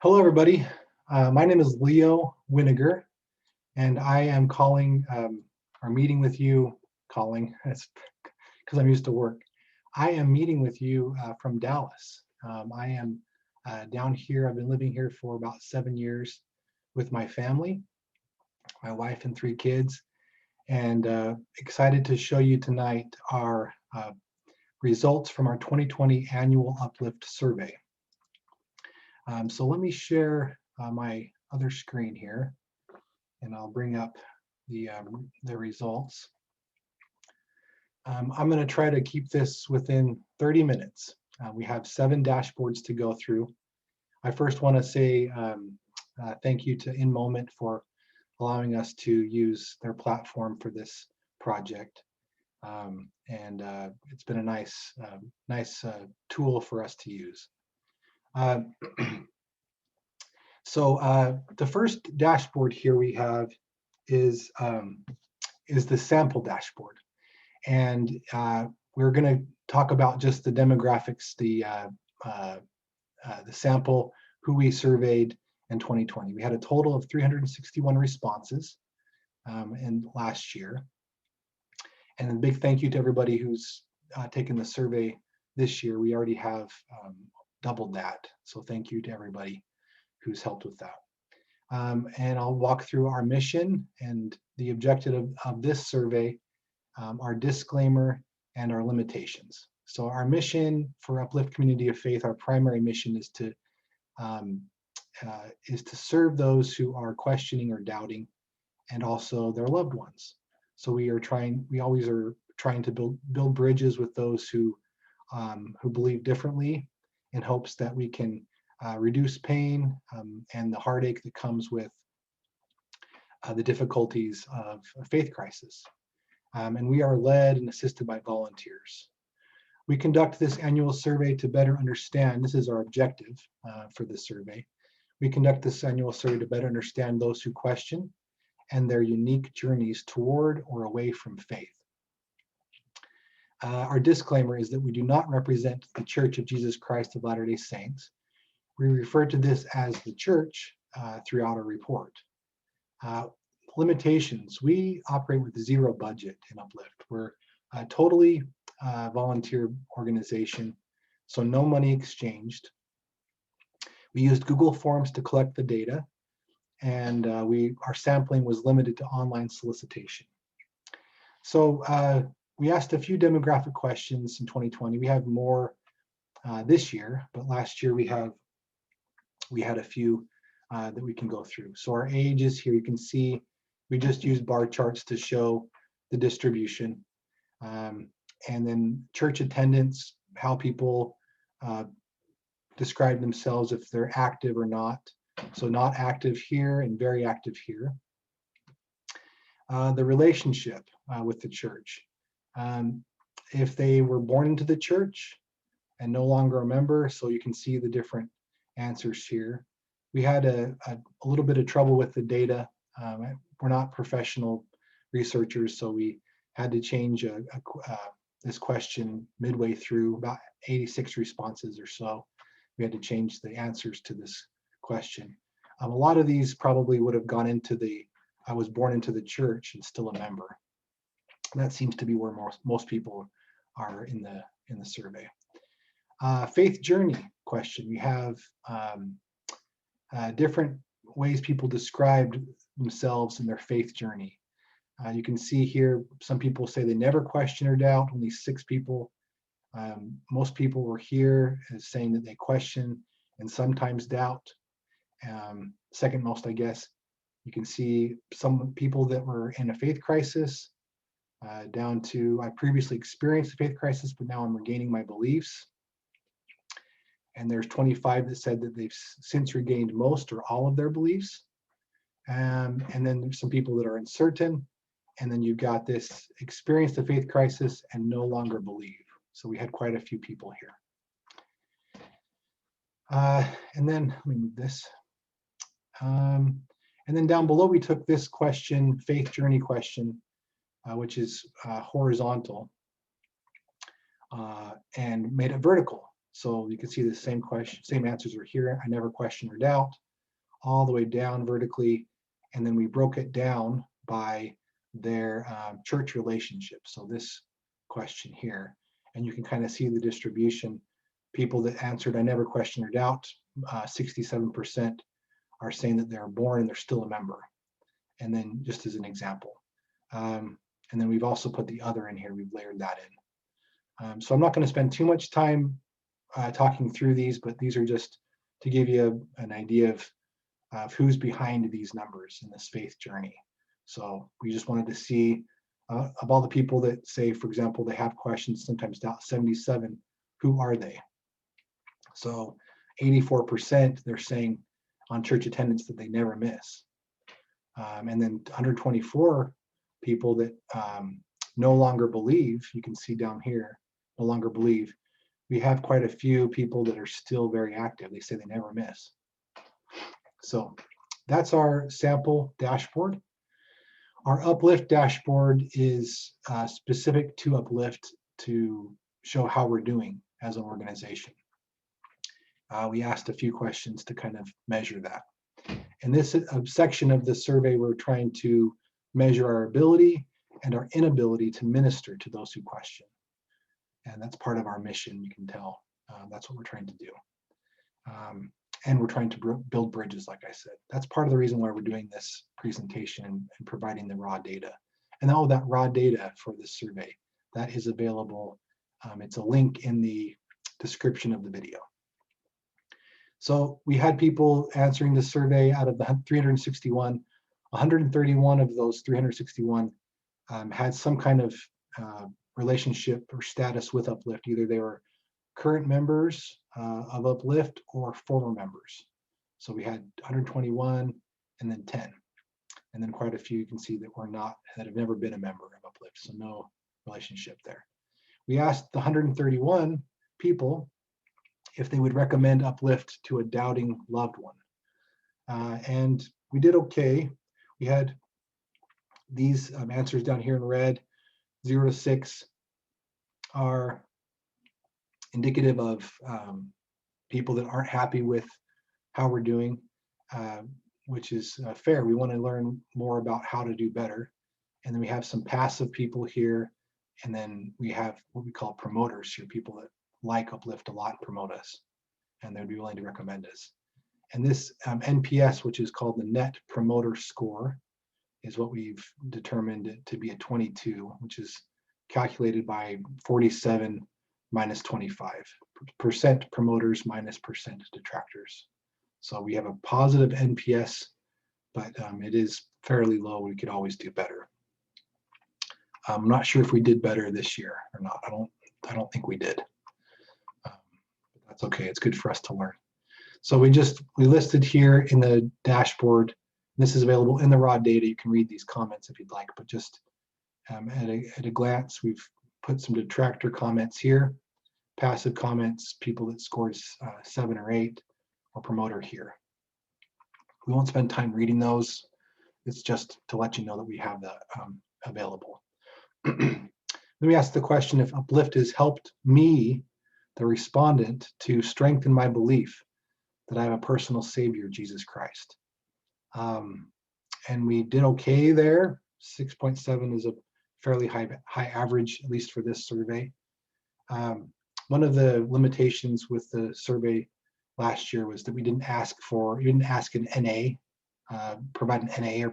Hello, everybody. My name is Leo Winegar, and I am calling or meeting with you. That's because I'm used to work. I am meeting with you from Dallas. I am down here. I've been living here for about 7 years with my family, my wife and 3 kids, and excited to show you tonight our results from our 2020 annual Uplift survey. So let me share my other screen here, and I'll bring up the results. I'm going to try to keep this within 30 minutes. We have 7 dashboards to go through. I first want to say thank you to InMoment for allowing us to use their platform for this project. And it's been a nice tool for us to use. So the first dashboard here we have is the sample dashboard, and we're going to talk about just the demographics, the sample, who we surveyed in 2020. We had a total of 361 responses in last year, and a big thank you to everybody who's taken the survey this year. We already have doubled that, so thank you to everybody who's helped with that. And I'll walk through our mission and the objective of this survey, our disclaimer, and our limitations. So our mission for Uplift Community of Faith, our primary mission is to serve those who are questioning or doubting, and also their loved ones. So we always are trying to build bridges with those who believe differently, in hopes that we can reduce pain and the heartache that comes with the difficulties of a faith crisis. And we are led and assisted by volunteers. We conduct this annual survey to better understand, this is our objective for this survey. We conduct this annual survey to better understand those who question and their unique journeys toward or away from faith. Our disclaimer is that we do not represent the Church of Jesus Christ of Latter-day Saints. We refer to this as the church throughout our report. Limitations, we operate with 0 budget in Uplift. We're a totally volunteer organization, so no money exchanged. We used Google Forms to collect the data, and our sampling was limited to online solicitation. So we asked a few demographic questions in 2020. We have more this year, but last year we had a few that we can go through. So our ages here, you can see we just used bar charts to show the distribution. And then church attendance, how people describe themselves, if they're active or not. So not active here and very active here. The relationship with the church. If they were born into the church and no longer a member, so you can see the different answers here. We had a little bit of trouble with the data. We're not professional researchers, so we had to change this question midway through, about 86 responses or so. We had to change the answers to this question. A lot of these probably would have gone into I was born into the church and still a member. That seems to be where most people are in the survey. Faith journey question. We have different ways people described themselves in their faith journey. You can see here, some people say they never question or doubt, only 6 people. Most people were here as saying that they question and sometimes doubt. Second most, I guess. You can see some people that were in a faith crisis, down to I previously experienced a faith crisis, but now I'm regaining my beliefs. And there's 25 that said that they've since regained most or all of their beliefs. And then there's some people that are uncertain. And then you've got this experienced a faith crisis and no longer believe. So we had quite a few people here. And then let me move this. And then down below, we took this question, faith journey question, which is horizontal, and made it vertical. So you can see the same question, same answers are here. I never question or doubt, all the way down vertically. And then we broke it down by their church relationship. So this question here, and you can kind of see the distribution. People that answered I never question or doubt, 67% are saying that they're born and they're still a member. And then just as an example. And then we've also put the other in here, we've layered that in. So I'm not going to spend too much time talking through these, but these are just to give you an idea of who's behind these numbers in this faith journey. So we just wanted to see of all the people that say, for example, they have questions, sometimes doubt, 77, who are they? So 84%, they're saying on church attendance that they never miss. And then 124 people that no longer believe, you can see down here, no longer believe. We have quite a few people that are still very active. They say they never miss. So that's our sample dashboard. Our Uplift dashboard is specific to Uplift to show how we're doing as an organization. We asked a few questions to kind of measure that. In this section of the survey, we're trying to measure our ability and our inability to minister to those who question. And that's part of our mission, you can tell. That's what we're trying to do. And we're trying to build bridges, like I said. That's part of the reason why we're doing this presentation and providing the raw data. And all that raw data for this survey, that is available. It's a link in the description of the video. So we had people answering the survey out of the 361. 131 of those 361 had some kind of relationship or status with Uplift. Either they were current members of Uplift or former members. So we had 121 and then 10. And then quite a few you can see that were not, that have never been a member of Uplift. So no relationship there. We asked the 131 people if they would recommend Uplift to a doubting loved one. And we did okay. We had these answers down here in red, 0 to 6 are indicative of people that aren't happy with how we're doing, which is fair. We want to learn more about how to do better. And then we have some passive people here. And then we have what we call promoters here, people that like Uplift a lot and promote us, and they'd be willing to recommend us. And this NPS, which is called the Net Promoter Score, is what we've determined it to be a 22, which is calculated by 47 minus 25, percent promoters minus percent detractors. So we have a positive NPS, but it is fairly low. We could always do better. I'm not sure if we did better this year or not. I don't think we did. But that's okay. It's good for us to learn. So we listed here in the dashboard. This is available in the raw data. You can read these comments if you'd like, but just at a glance, we've put some detractor comments here, passive comments, people that scored 7 or 8, or promoter here. We won't spend time reading those. It's just to let you know that we have that available. Then we ask the question if Uplift has helped me, the respondent, to strengthen my belief that I have a personal Savior, Jesus Christ. And we did okay there. 6.7 is a fairly high average, at least for this survey. One of the limitations with the survey last year was that we didn't ask an NA, provide an NA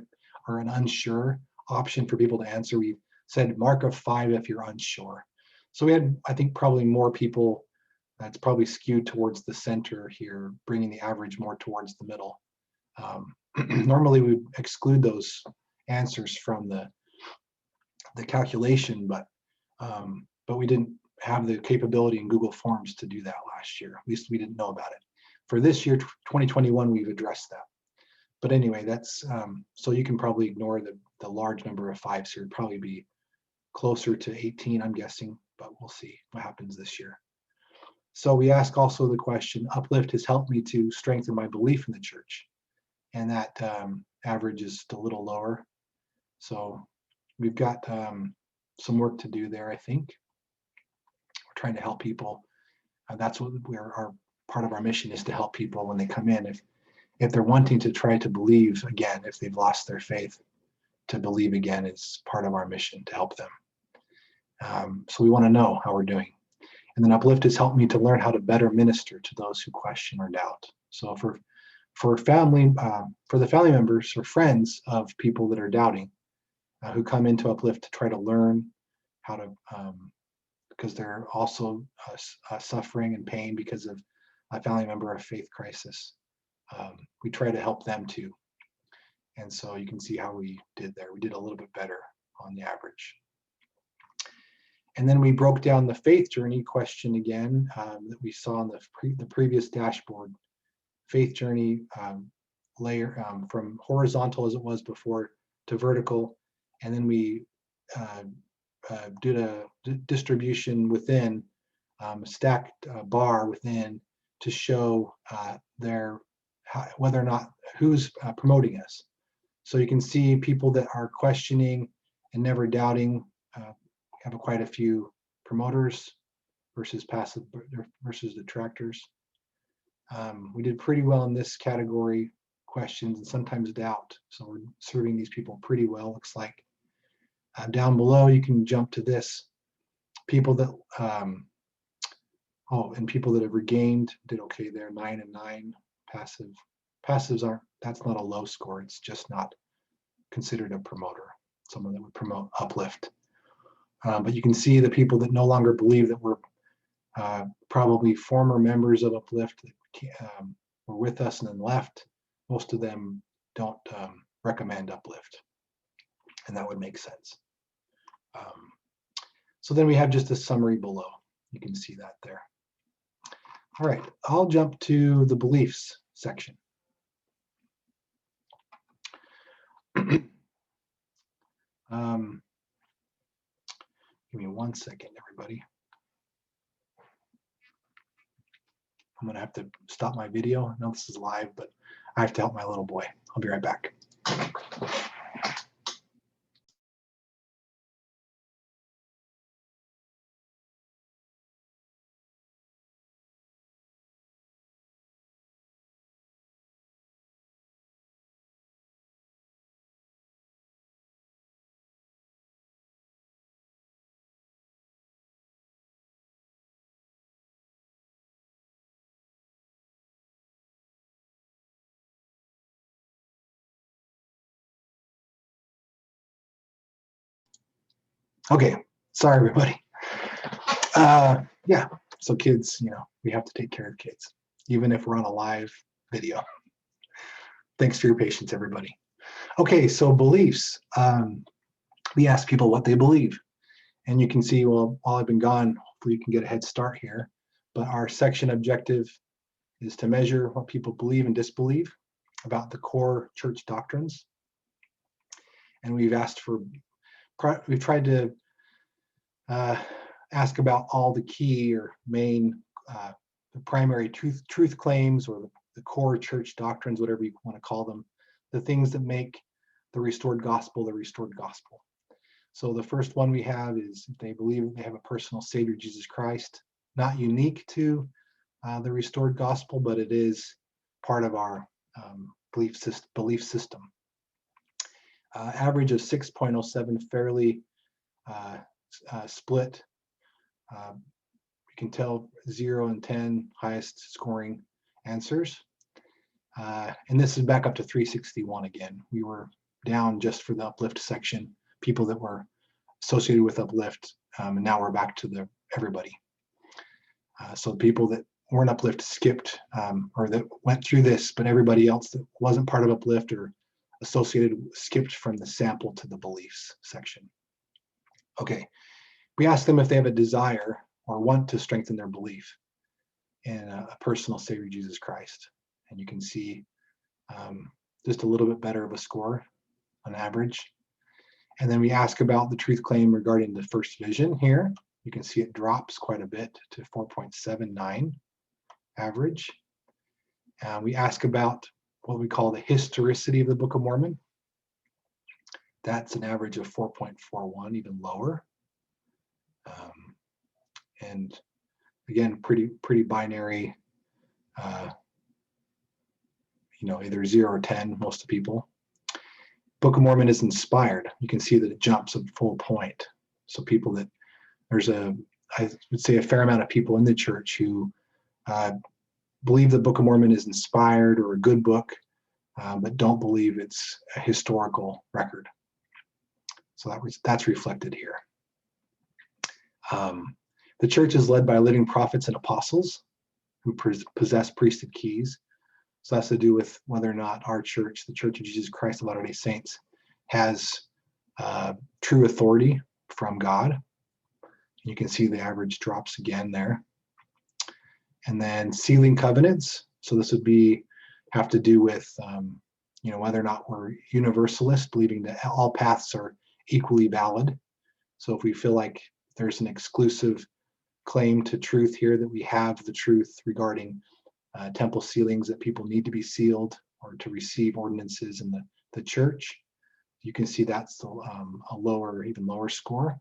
or an unsure option for people to answer. We said mark of 5 if you're unsure. So we had, I think, probably more people. It's probably skewed towards the center here, bringing the average more towards the middle. Normally we exclude those answers from the calculation, but we didn't have the capability in Google Forms to do that last year. At least we didn't know about it. For this year, 2021, we've addressed that. But anyway, that's so you can probably ignore the large number of 5s here. It'd probably be closer to 18, I'm guessing, but we'll see what happens this year. So we ask also the question, Uplift has helped me to strengthen my belief in the church. And that average is a little lower. So we've got some work to do there, I think. We're trying to help people. That's what our part of our mission is, to help people when they come in. If they're wanting to try to believe again, if they've lost their faith, to believe again is part of our mission, to help them. So we want to know how we're doing. And then Uplift has helped me to learn how to better minister to those who question or doubt. So for the family members or friends of people that are doubting, who come into Uplift to try to learn how to, because they're also suffering and pain because of a family member of faith crisis. We try to help them too. And so you can see how we did there. We did a little bit better on the average. And then we broke down the faith journey question again that we saw on the previous dashboard. Faith journey layer from horizontal as it was before to vertical. And then we did a distribution within, stacked bar within to show whether or not who's promoting us. So you can see people that are questioning and never doubting have quite a few promoters versus passive versus detractors. We did pretty well in this category, questions and sometimes doubt. So we're serving these people pretty well, looks like. Down below, you can jump to this. People that, and people that have regained did okay there, 9 and 9. Passives aren't, that's not a low score. It's just not considered a promoter, someone that would promote Uplift. But you can see the people that no longer believe that we're probably former members of Uplift that were with us and then left. Most of them don't recommend Uplift, and that would make sense. So then we have just a summary below. You can see that there. All right, I'll jump to the beliefs section. Give me 1 second, everybody. I'm gonna have to stop my video. I know this is live, but I have to help my little boy. I'll be right back. Okay, sorry everybody. Yeah, so kids, we have to take care of kids, even if we're on a live video. Thanks for your patience, everybody. Okay, so beliefs. We ask people what they believe. And you can see, well, while I've been gone, hopefully you can get a head start here. But our section objective is to measure what people believe and disbelieve about the core church doctrines. And we've tried to ask about all the key or main, the primary truth claims, or the core church doctrines, whatever you want to call them, the things that make the restored gospel the restored gospel. So the first one we have is they believe they have a personal Savior, Jesus Christ, not unique to the restored gospel, but it is part of our belief system. Average of 6.07, fairly split. You can tell 0 and 10, highest scoring answers. And this is back up to 361 again. We were down just for the Uplift section, people that were associated with Uplift, and now we're back to everybody. So people that weren't Uplift skipped, or that went through this, but everybody else that wasn't part of Uplift or associated skipped from the sample to the beliefs section. Okay, we asked them if they have a desire or want to strengthen their belief in a personal Savior, Jesus Christ. And you can see just a little bit better of a score on average. And then we ask about the truth claim regarding the first vision here. You can see it drops quite a bit to 4.79 average. We ask about what we call the historicity of the Book of Mormon. That's an average of 4.41, even lower. And again, pretty binary, either 0 or 10, most of the people. Book of Mormon is inspired. You can see that it jumps a full point. So people that, I would say a fair amount of people in the church who believe the Book of Mormon is inspired or a good book, but don't believe it's a historical record. So that's reflected here. The church is led by living prophets and apostles who possess priesthood keys. So that's to do with whether or not our church, the Church of Jesus Christ of Latter-day Saints, has true authority from God. You can see the average drops again there. And then sealing covenants. So this would have to do with whether or not we're universalist, believing that all paths are equally valid. So if we feel like there's an exclusive claim to truth here, that we have the truth regarding temple sealings, that people need to be sealed or to receive ordinances in the church, you can see that's a even lower score.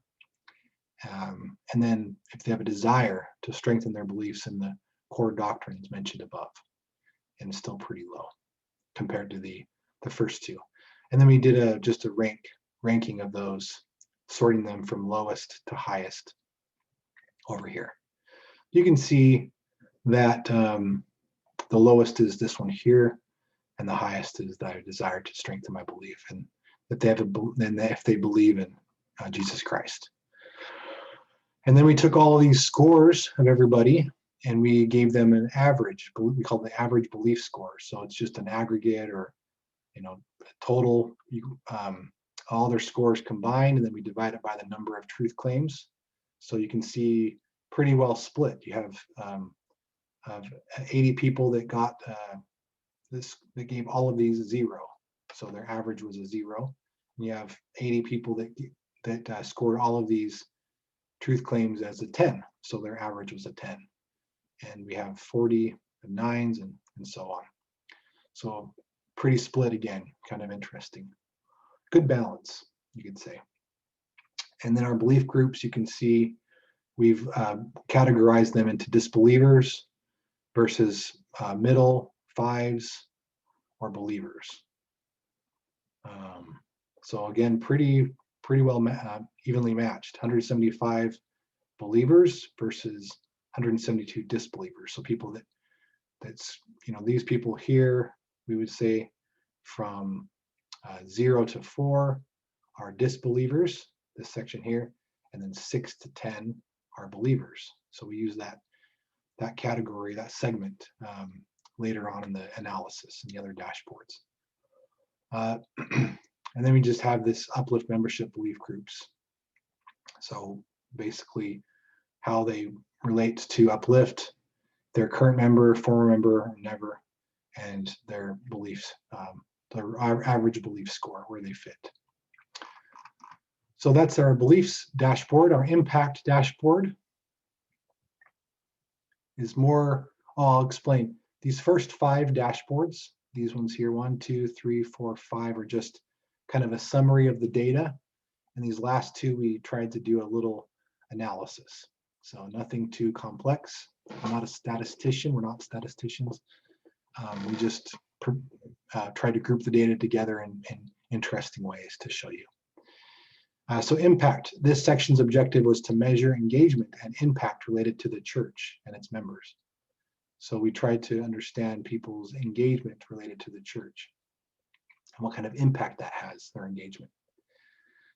And then if they have a desire to strengthen their beliefs in the core doctrines mentioned above, and it's still pretty low compared to the first two. And then we did just a ranking of those, sorting them from lowest to highest over here. You can see that the lowest is this one here, and the highest is that I desire to strengthen my belief, and that if they believe in Jesus Christ. And then we took all of these scores of everybody and we gave them an average. We call it the average belief score. So it's just an aggregate, or total, all their scores combined, and then we divide it by the number of truth claims. So you can see pretty well split. You have 80 people that got that gave all of these a 0. So their average was a 0. And you have 80 people that scored all of these truth claims as a 10. So their average was a 10. And we have 40 9s and so on. So pretty split again, kind of interesting. Good balance, you could say. And then our belief groups, you can see we've categorized them into disbelievers versus middle, 5s, or believers. So again, pretty well evenly matched. 175 believers versus 172 disbelievers. So people that's these people here, we would say from 0 to 4 are disbelievers, this section here, and then 6 to 10 are believers. So we use that category, that segment, later on in the analysis and the other dashboards. And then we just have this Uplift membership belief groups. So basically how they relate to Uplift, their current member, former member, never, and their beliefs, their average belief score, where they fit. So that's our beliefs dashboard. Our impact dashboard is more, I'll explain. These first 5 dashboards, these ones here, 1, 2, 3, 4, 5, are just kind of a summary of the data. And these last 2, we tried to do a little analysis. So nothing too complex. I'm not a statistician. We're not statisticians. We just try to group the data together in interesting ways to show you. So impact. This section's objective was to measure engagement and impact related to the church and its members. So we tried to understand people's engagement related to the church and what kind of impact that has, their engagement.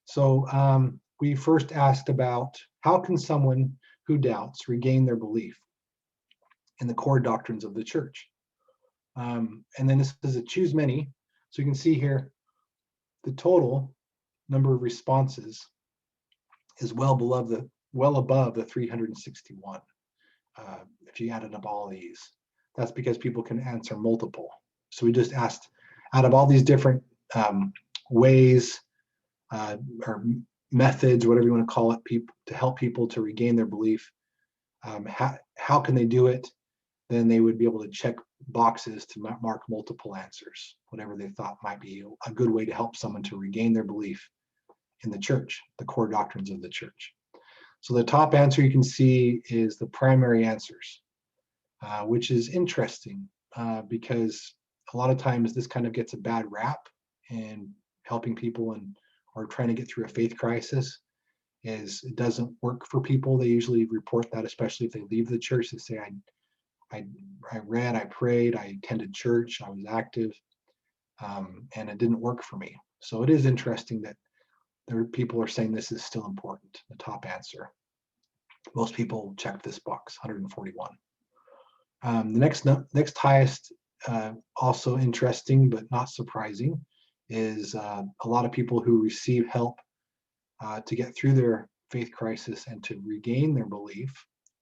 So we first asked about how can someone who doubts regain their belief in the core doctrines of the church. And then this is a choose many. So you can see here, the total number of responses is well above the 361. If you added up all these, that's because people can answer multiple. So we just asked, out of all these different ways or methods, whatever you want to call it, to help people to regain their belief, how can they do it? Then they would be able to check boxes to mark multiple answers, whatever they thought might be a good way to help someone to regain their belief in the church, the core doctrines of the church. So the top answer you can see is the primary answers, which is interesting because a lot of times this kind of gets a bad rap in helping people or trying to get through a faith crisis. Is it doesn't work for people. They usually report that, especially if they leave the church. They say, I read, I prayed, I attended church, I was active, and it didn't work for me. So it is interesting that people are saying this is still important, the top answer. Most people check this box, 141. The next highest, also interesting but not surprising, is a lot of people who receive help to get through their faith crisis and to regain their belief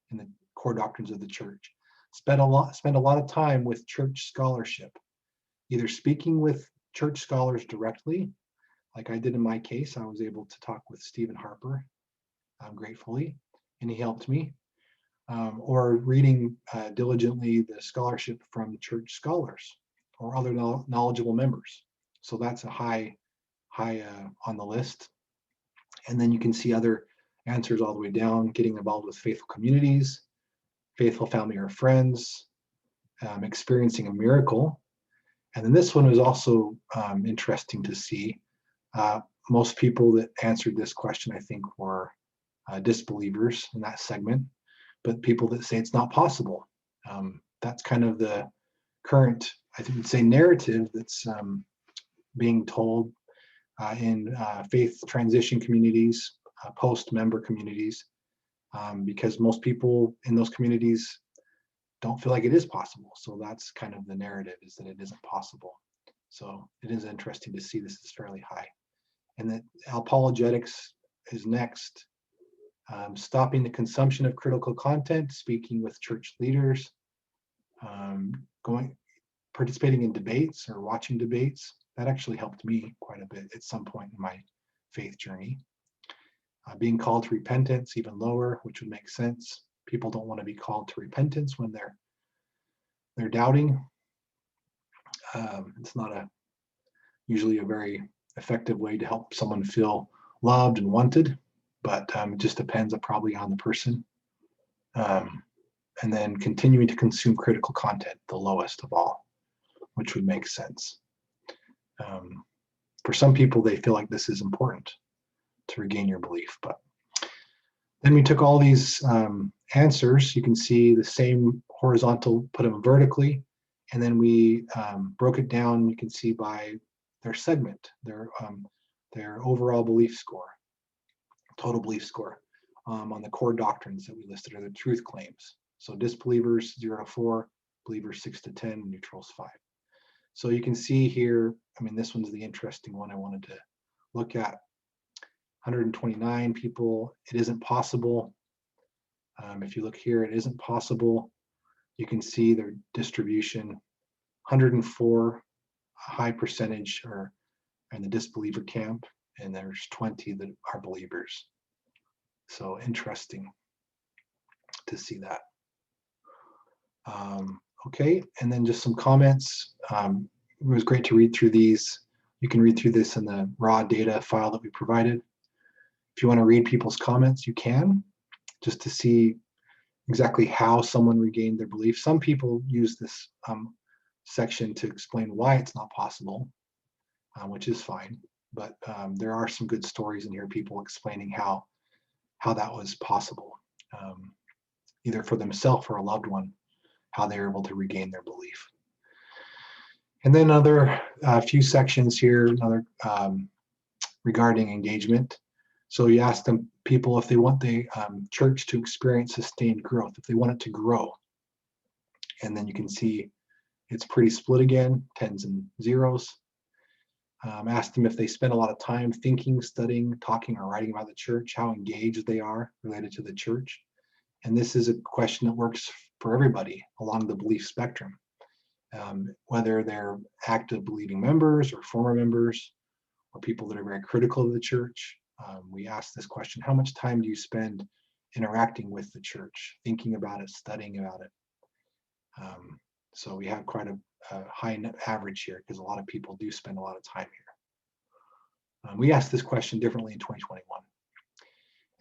in the core doctrines of the church. Spend a lot of time with church scholarship, either speaking with church scholars directly, like I did in my case. I was able to talk with Stephen Harper, gratefully, and he helped me, or reading diligently the scholarship from church scholars or other knowledgeable members. So that's a high on the list. And then you can see other answers all the way down, getting involved with faithful communities, faithful family or friends, experiencing a miracle. And then this one was also interesting to see. Most people that answered this question, I think, were disbelievers in that segment, but people that say it's not possible. That's kind of the current, I would say, narrative that's being told in faith transition communities, post-member communities, because most people in those communities don't feel like it is possible. So that's kind of the narrative, is that it isn't possible. So it is interesting to see this is fairly high. And that apologetics is next. Stopping the consumption of critical content, speaking with church leaders, participating in debates or watching debates. That actually helped me quite a bit at some point in my faith journey. Being called to repentance, even lower, which would make sense. People don't want to be called to repentance when they're doubting. It's not usually a very effective way to help someone feel loved and wanted, but it just depends probably on the person. And then continuing to consume critical content, the lowest of all, which would make sense. For some people, they feel like this is important to regain your belief. But then we took all these answers. You can see the same horizontal, put them vertically, and then we broke it down. You can see by their segment, their overall belief score. total belief score on the core doctrines that we listed, or the truth claims. So disbelievers 0 to 4, believers 6 to 10, neutrals 5. So you can see here, I mean, this one's the interesting one I wanted to look at. 129 people, it isn't possible. If you look here, it isn't possible. You can see their distribution. 104, a high percentage are in the disbeliever camp, and there's 20 that are believers. So interesting to see that. Okay, and then just some comments. It was great to read through these. You can read through this in the raw data file that we provided. If you want to read people's comments, you can, just to see exactly how someone regained their belief. Some people use this section to explain why it's not possible, which is fine. But there are some good stories in here, people explaining how that was possible, either for themselves or a loved one, how they were able to regain their belief. And then another few sections here, another regarding engagement. So you ask them, people, if they want the church to experience sustained growth, if they want it to grow. And then you can see it's pretty split again, 10s and 0s. Ask them if they spend a lot of time thinking, studying, talking, or writing about the church, how engaged they are related to the church. And this is a question that works for everybody along the belief spectrum, whether they're active believing members or former members, or people that are very critical of the church. We ask this question: how much time do you spend interacting with the church, thinking about it, studying about it? So we have quite a high average here, because a lot of people do spend a lot of time here. We asked this question differently in 2021.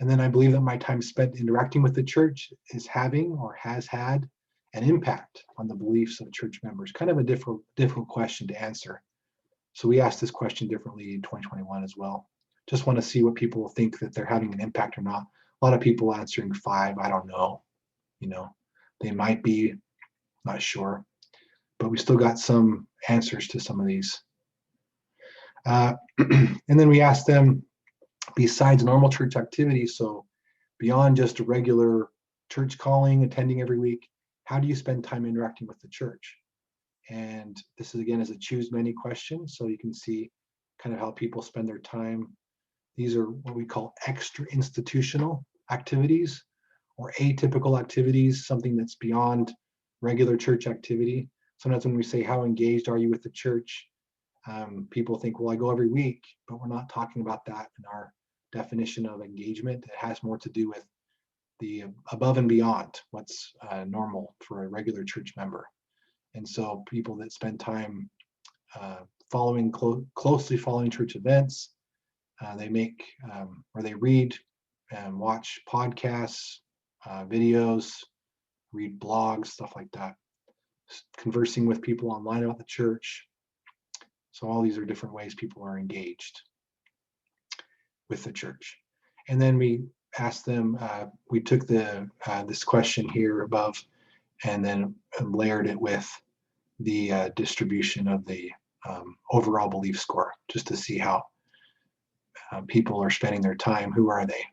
And then I believe that my time spent interacting with the church is having, or has had, an impact on the beliefs of church members. Kind of a difficult question to answer. So we asked this question differently in 2021 as well. Just want to see what people think, that they're having an impact or not. A lot of people answering 5, I don't know. They might be, not sure. But we still got some answers to some of these. And then we asked them, besides normal church activities, so beyond just a regular church calling, attending every week, how do you spend time interacting with the church? And this is, again, is a choose many question, so you can see kind of how people spend their time. These are what we call extra institutional activities, or atypical activities, something that's beyond regular church activity. Sometimes when we say, how engaged are you with the church? People think, well, I go every week, but we're not talking about that in our definition of engagement. It has more to do with the above and beyond what's normal for a regular church member. And so people that spend time closely following church events, they make, or they read and watch podcasts, videos, read blogs, stuff like that. Conversing with people online about the church. So all these are different ways people are engaged with the church. And then we asked them, we took this question here above and then layered it with the distribution of the overall belief score, just to see how people are spending their time. Who are they?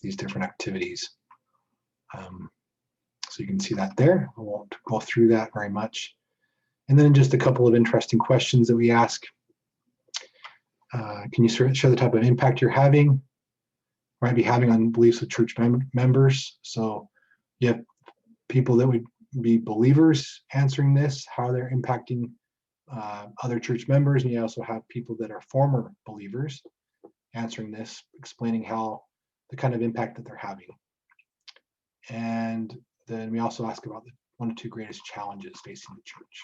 These different activities. So you can see that there. I won't go through that very much. And then just a couple of interesting questions that we ask. Can you show the type of impact you're having, might be having on beliefs of church members? So you have people that would be believers answering this, how they're impacting other church members. And you also have people that are former believers answering this, explaining how the kind of impact that they're having. And then we also ask about the 1 or 2 greatest challenges facing the church.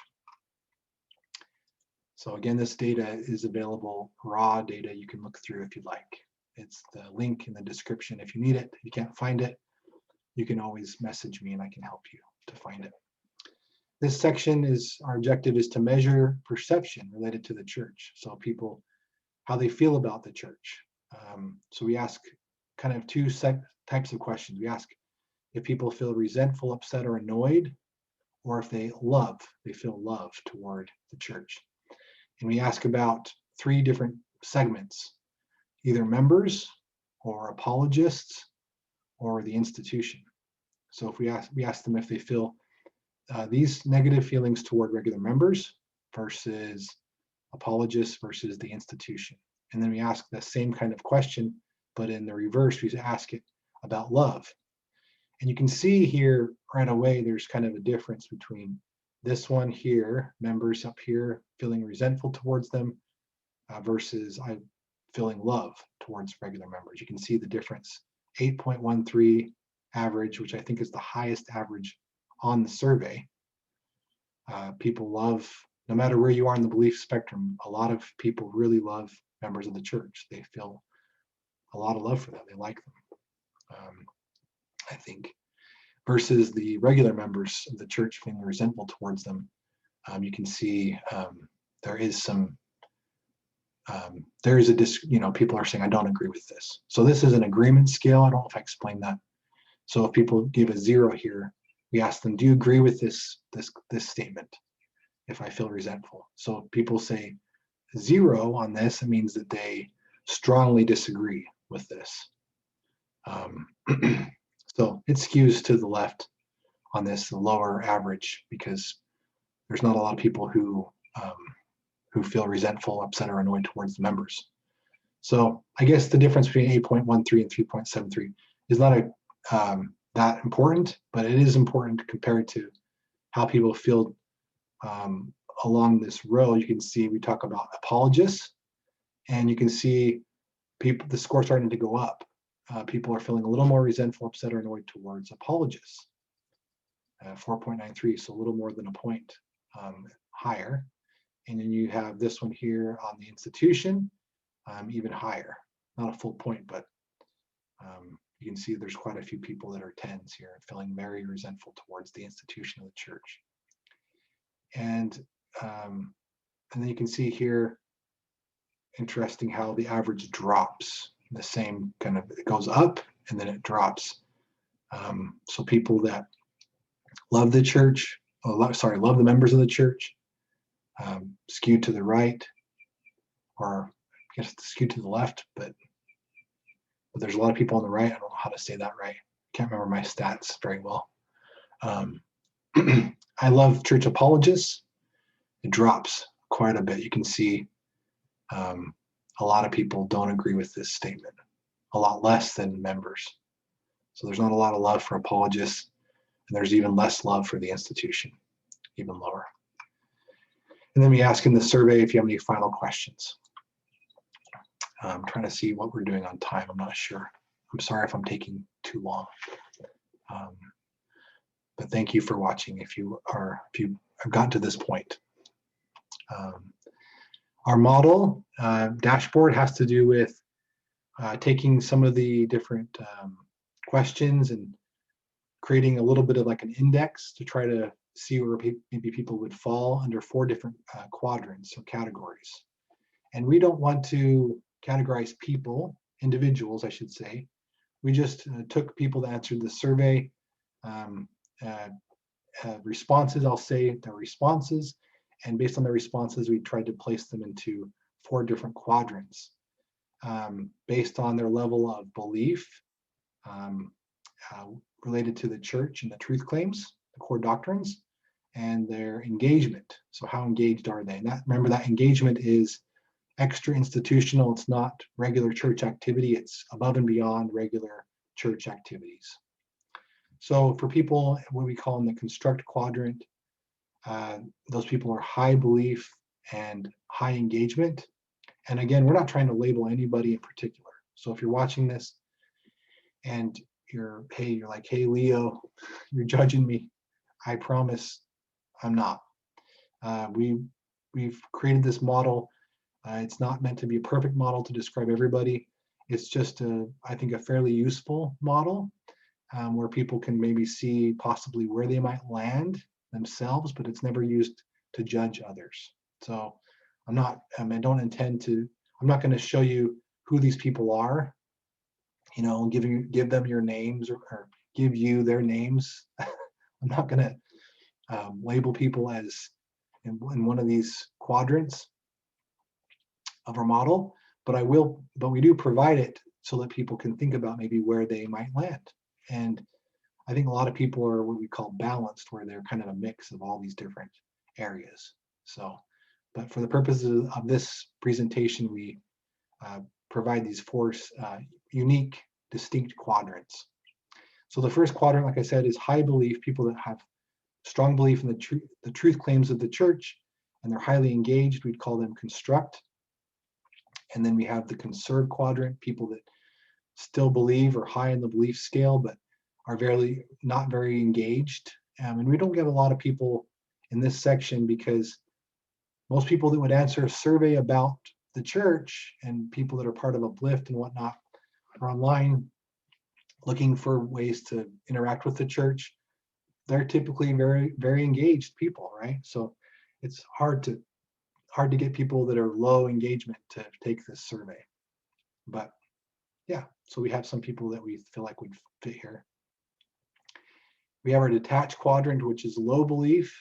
So again, this data is available, raw data you can look through if you'd like. It's the link in the description if you need it. If you can't find it, you can always message me and I can help you to find it. This section is, our objective is to measure perception related to the church. So people, how they feel about the church. So we ask kind of 2 types of questions. We ask if people feel resentful, upset, or annoyed, or if they feel love toward the church. And we ask about 3 different segments, either members, or apologists, or the institution. So if we ask them if they feel these negative feelings toward regular members versus apologists versus the institution. And then we ask the same kind of question, but in the reverse, we ask it about love. And you can see here right away, there's kind of a difference between this one here, members up here feeling resentful towards them versus I feeling love towards regular members. You can see the difference, 8.13 average, which I think is the highest average on the survey. People love, no matter where you are in the belief spectrum, a lot of people really love members of the church. They feel a lot of love for them. They like them, I think, versus the regular members of the church feeling resentful towards them. You can see there is some, people are saying, I don't agree with this. So this is an agreement scale. I don't know if I explained that. So if people give a 0 here, we ask them, do you agree with this statement? If I feel resentful. So if people say 0 on this, it means that they strongly disagree with this. So it skews to the left on this, the lower average, because there's not a lot of people who feel resentful, upset, or annoyed towards the members. So I guess the difference between 8.13 and 3.73 is not that important, but it is important compared to how people feel along this row. You can see we talk about apologists, and you can see the score starting to go up. People are feeling a little more resentful, upset, or annoyed towards apologists. 4.93, so a little more than a point higher. And then you have this one here on the institution, even higher. Not a full point, but you can see there's quite a few people that are 10s here, feeling very resentful towards the institution of the church. And then you can see here, interesting how the average drops. The same kind of, it goes up and then it drops. So people that love the church, love the members of the church, skewed to the right, or I guess skewed to the left, but there's a lot of people on the right. I don't know how to say that right. Can't remember my stats very well. I love church apologists. It drops quite a bit. You can see a lot of people don't agree with this statement, a lot less than members. So there's not a lot of love for apologists, and there's even less love for the institution, even lower. And then we ask in the survey if you have any final questions. I'm trying to see what we're doing on time. I'm not sure. I'm sorry if I'm taking too long. But thank you for watching if you have gotten to this point. Our model dashboard has to do with taking some of the different questions and creating a little bit of like an index to try to see where maybe people would fall under 4 different quadrants or categories. And we don't want to categorize people, individuals, I should say. We just took people that answered the survey responses, I'll say their responses, and based on their responses, we tried to place them into 4 different quadrants based on their level of belief related to the church and the truth claims, the core doctrines, and their engagement. So how engaged are they? And remember that engagement is extra institutional. It's not regular church activity. It's above and beyond regular church activities. So for people, what we call in the Construct Quadrant, those people are high belief and high engagement. And again, we're not trying to label anybody in particular. So if you're watching this and you're like, hey, Leo, you're judging me, I promise I'm not. We've created this model. It's not meant to be a perfect model to describe everybody. It's just, I think, a fairly useful model where people can maybe see possibly where they might land themselves, but it's never used to judge others. So I don't intend to, I'm not going to show you who these people are, give them your names or give you their names. I'm not going to label people as in one of these quadrants of our model, but we do provide it so that people can think about maybe where they might land. And I think a lot of people are what we call balanced, where they're kind of a mix of all these different areas. So, but for the purposes of this presentation, we provide these four unique, distinct quadrants. So the first quadrant, like I said, is high belief, people that have strong belief in the truth claims of the church, and they're highly engaged. We'd call them construct. And then we have the conserved quadrant, people that still believe or high in the belief scale, but are not very engaged. And we don't get a lot of people in this section because most people that would answer a survey about the church and people that are part of Uplift and whatnot are online looking for ways to interact with the church. They're typically very, very engaged people, right? So it's hard to get people that are low engagement to take this survey. But yeah, so we have some people that we feel like would fit here. We have our detached quadrant, which is low belief,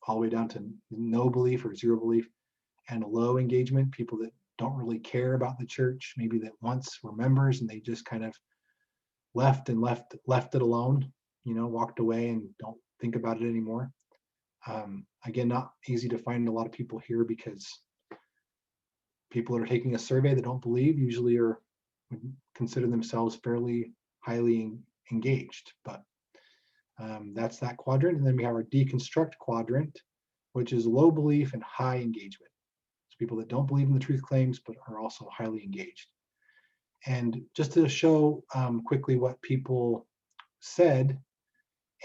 all the way down to no belief or zero belief, and low engagement, people that don't really care about the church, maybe that once were members and they just kind of left it alone, walked away and don't think about it anymore. Again, not easy to find a lot of people here because people that are taking a survey that don't believe usually would consider themselves fairly highly engaged, but that's that quadrant. And then we have our deconstruct quadrant, which is low belief and high engagement. It's people that don't believe in the truth claims, but are also highly engaged. And just to show quickly what people said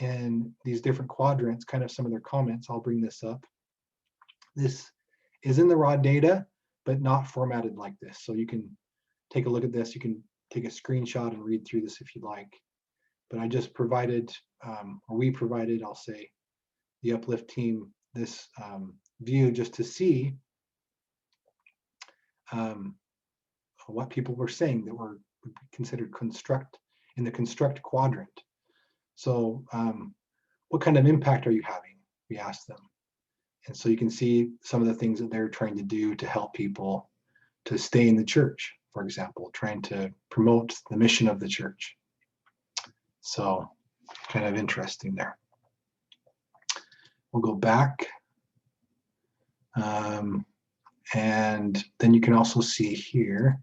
in these different quadrants, kind of some of their comments, I'll bring this up. This is in the raw data, but not formatted like this. So you can take a look at this. You can take a screenshot and read through this if you'd like. But I just provided, or we provided, I'll say, the Uplift team this view just to see what people were saying that were considered in the construct quadrant. So what kind of impact are you having? We asked them. And so you can see some of the things that they're trying to do to help people to stay in the church, for example, trying to promote the mission of the church. So kind of interesting there. We'll go back. And then you can also see here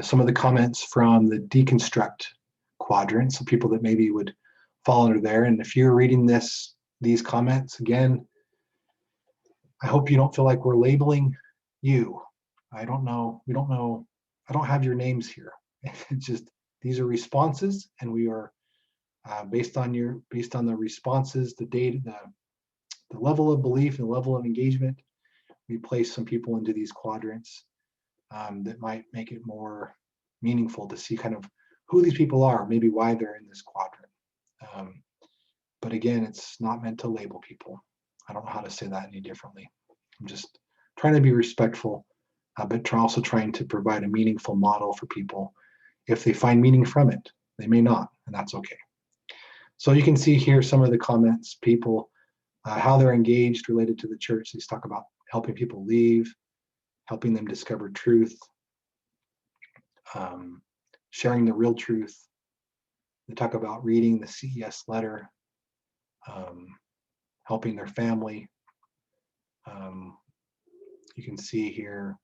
some of the comments from the deconstruct quadrant. So people that maybe would fall under there. And if you're reading these comments, again, I hope you don't feel like we're labeling you. I don't know. We don't know. I don't have your names here. It's just, these are responses, and we are based on the responses, the data, the level of belief and the level of engagement. We place some people into these quadrants that might make it more meaningful to see kind of who these people are, maybe why they're in this quadrant. But again, it's not meant to label people. I don't know how to say that any differently. I'm just trying to be respectful, but also trying to provide a meaningful model for people. If they find meaning from it, they may not, and that's okay. So you can see here some of the comments, people, how they're engaged related to the church. They talk about helping people leave, helping them discover truth, sharing the real truth. They talk about reading the CES letter, helping their family. You can see here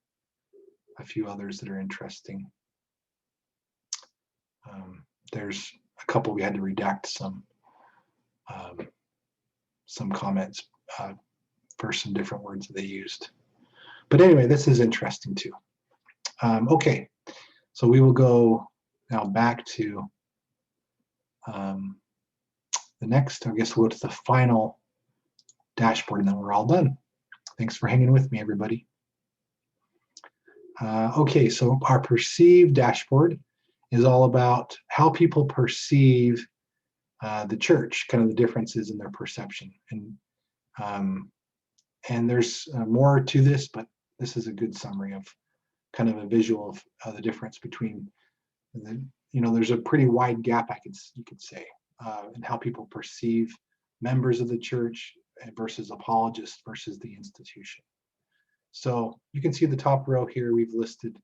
a few others that are interesting. There's a couple we had to redact some comments for some different words that they used. But anyway, this is interesting too. Okay, so we will go now back to the next, I guess we'll go to the final dashboard and then we're all done. Thanks for hanging with me, everybody. Okay, so our perceived dashboard is all about how people perceive the church, kind of the differences in their perception. And there's more to this, but this is a good summary of kind of a visual of the difference between there's a pretty wide gap, you could say, in how people perceive members of the church versus apologists versus the institution. So you can see the top row here, we've listed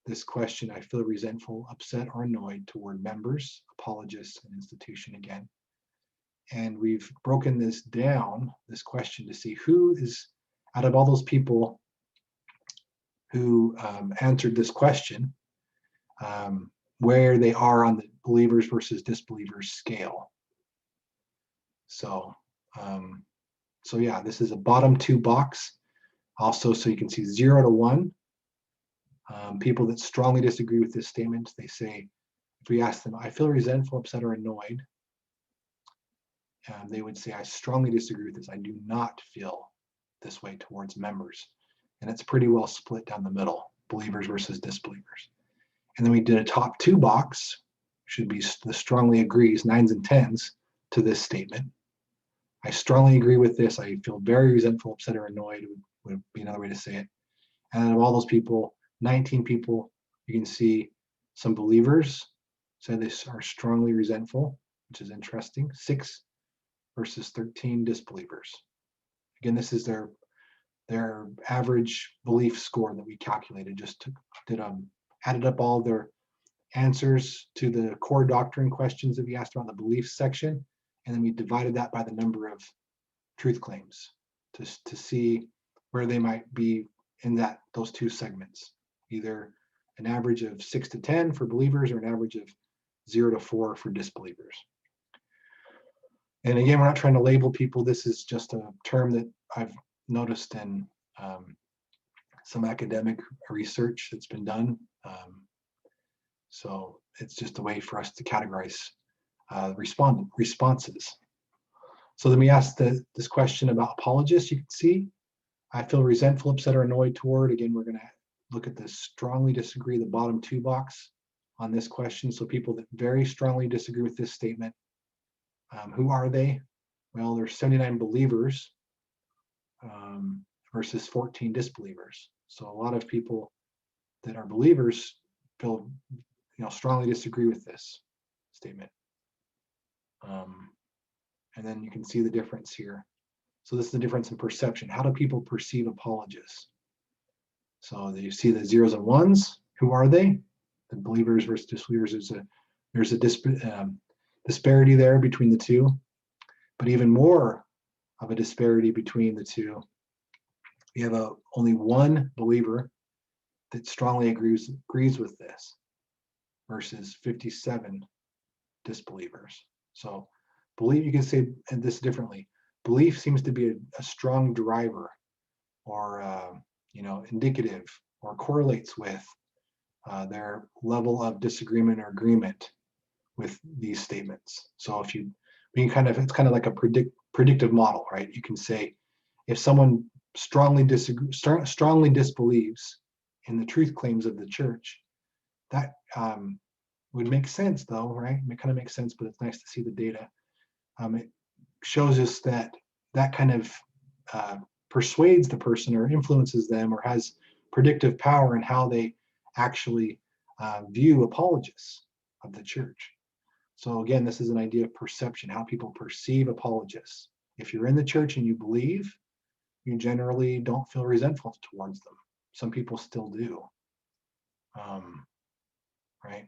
this question, I feel resentful, upset, or annoyed toward members, apologists, and institution again. And we've broken this down, this question, to see who is, out of all those people who answered this question, where they are on the believers versus disbelievers scale. So, so yeah, this is a bottom two box. Also, so you can see 0 to 1. People that strongly disagree with this statement, they say, if we ask them, I feel resentful, upset, or annoyed, they would say, I strongly disagree with this. I do not feel this way towards members. And it's pretty well split down the middle, believers versus disbelievers. And then we did a top two box, should be the strongly agrees, 9s and 10s, to this statement. I strongly agree with this. I feel very resentful, upset, or annoyed would be another way to say it. And out of all those people, 19 people, you can see some believers say they are strongly resentful, which is interesting. 6 versus 13 disbelievers. Again, this is their average belief score that we calculated. Just added up all their answers to the core doctrine questions that we asked about in the belief section, and then we divided that by the number of truth claims to see where they might be in those two segments, either an average of 6 to 10 for believers or an average of 0 to 4 for disbelievers. And again, we're not trying to label people. This is just a term that I've noticed in some academic research that's been done. So it's just a way for us to categorize responses. So then we asked this question about apologists. You can see, I feel resentful, upset, or annoyed toward. Again, we're going to look at this strongly disagree, the bottom two box on this question. So people that very strongly disagree with this statement, who are they? Well, there's 79 believers versus 14 disbelievers. So a lot of people that are believers feel, strongly disagree with this statement. And then you can see the difference here. So this is the difference in perception. How do people perceive apologists? So you see the 0s and 1s. Who are they? The believers versus disbelievers. There's a disparity there between the two, but even more of a disparity between the two. We have only one believer that strongly agrees with this versus 57 disbelievers. So you can say this differently. Belief seems to be a strong driver or indicative or correlates with their level of disagreement or agreement with these statements. So it's kind of like a predictive model, right? You can say if someone strongly disbelieves in the truth claims of the church, that would make sense though, right? It kind of makes sense, but it's nice to see the data. It shows us that kind of persuades the person or influences them or has predictive power in how they actually view apologists of the church. So again, this is an idea of perception, how people perceive apologists. If you're in the church and you believe, you generally don't feel resentful towards them. Some people still do, right?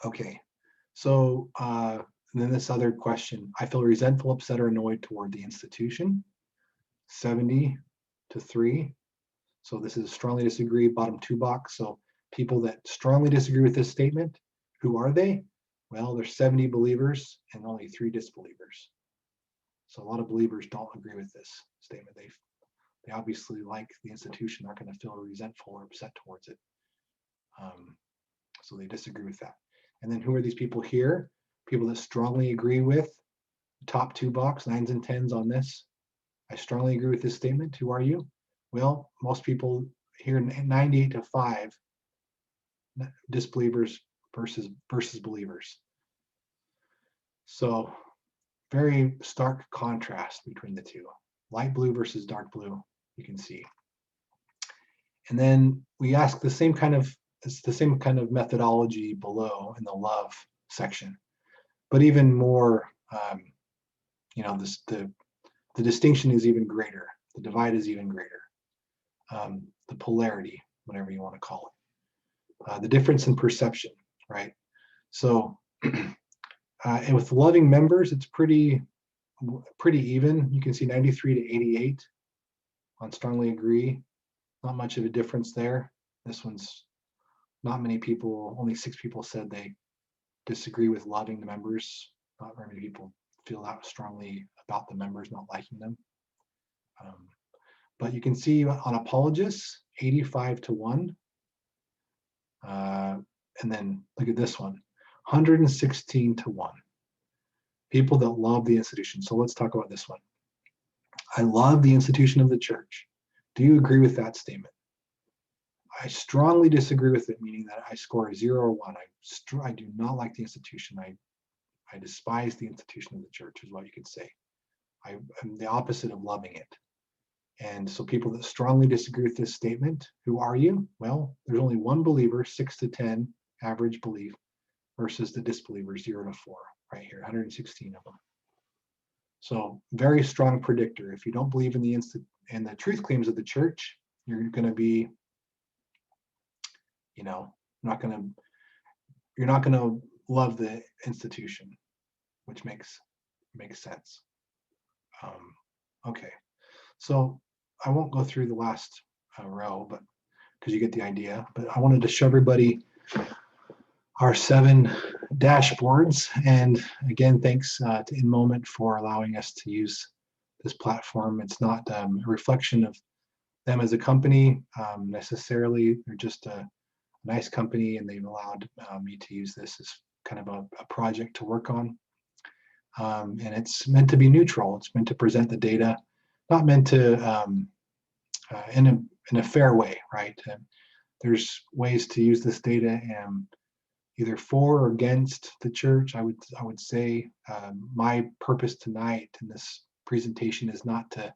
Okay, so and then this other question, I feel resentful, upset, or annoyed toward the institution, 70 to 3. So this is strongly disagree, bottom two box. So people that strongly disagree with this statement, who are they? Well, there's 70 believers and only 3 disbelievers. So a lot of believers don't agree with this statement. They obviously like the institution, aren't going to feel resentful or upset towards it. So they disagree with that. And then who are these people here? People that strongly agree with the top two box, 9s and 10s on this. I strongly agree with this statement. Who are you? Well, most people here, 98 to 5, disbelievers versus believers. So very stark contrast between the two. Light blue versus dark blue, you can see. And then we ask it's the same kind of methodology below in the love section, but even more, the distinction is even greater. The divide is even greater. the polarity, whatever you want to call it, the difference in perception, right? So and with loving members, it's pretty even. You can see 93 to 88 on strongly agree. Not much of a difference there. This one's not many people, only 6 people said they disagree with loving the members. Not very many people feel that strongly about the members not liking them. But you can see on apologists, 85 to 1. And then look at this one, 116 to 1. People that love the institution. So let's talk about this one. I love the institution of the church. Do you agree with that statement? I strongly disagree with it, meaning that I score a 0 or 1. I do not like the institution. I despise the institution of the church, is what you could say. I'm the opposite of loving it. And so people that strongly disagree with this statement, who are you? Well, there's only one believer, 6 to 10 average belief, versus the disbelievers, 0 to 4, right here, 116 of them. So very strong predictor. If you don't believe in the truth claims of the church, you're going to be, you know, you're not going to love the institution, which makes sense. Okay, so I won't go through the last row, but because you get the idea. But I wanted to show everybody our 7 dashboards. And again, thanks to InMoment for allowing us to use this platform. It's not a reflection of them as a company necessarily. They're just a nice company, and they've allowed me to use this as kind of a project to work on. And it's meant to be neutral. It's meant to present the data, not meant to in a fair way, right? And there's ways to use this data either for or against the church. I would say my purpose tonight in this presentation is not to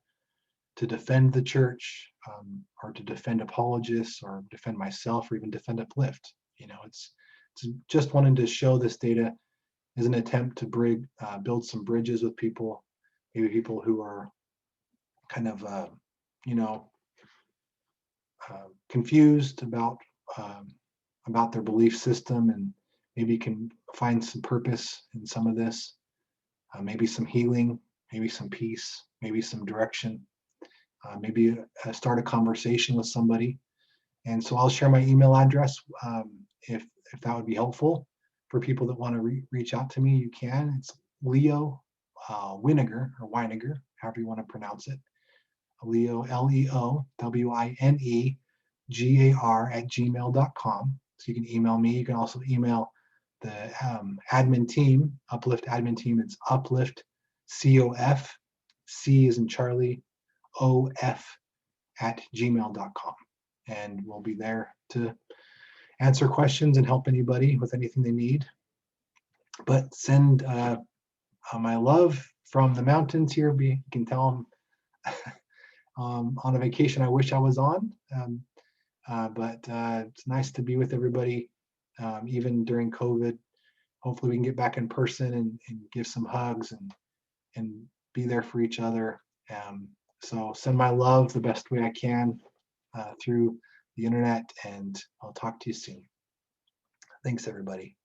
defend the church or to defend apologists or defend myself or even defend Uplift. You know, it's just wanting to show this data as an attempt to build some bridges with people, maybe people who are kind of confused about their belief system, and maybe can find some purpose in some of this, maybe some healing, maybe some peace, maybe some direction, maybe start a conversation with somebody. And so I'll share my email address if that would be helpful for people that want to reach out to me. You can. It's Leo Winegar, or Winegar, however you want to pronounce it. Leo, LeoWinegar @gmail.com. So you can email me. You can also email the admin team, Uplift admin team. It's Uplift COF, C is in Charlie, OF @gmail.com. And we'll be there to answer questions and help anybody with anything they need. But send my love from the mountains here. You can tell them on a vacation I wish I was on. But it's nice to be with everybody, even during COVID. Hopefully we can get back in person and give some hugs and be there for each other. So send my love the best way I can through the internet, and I'll talk to you soon. Thanks, everybody.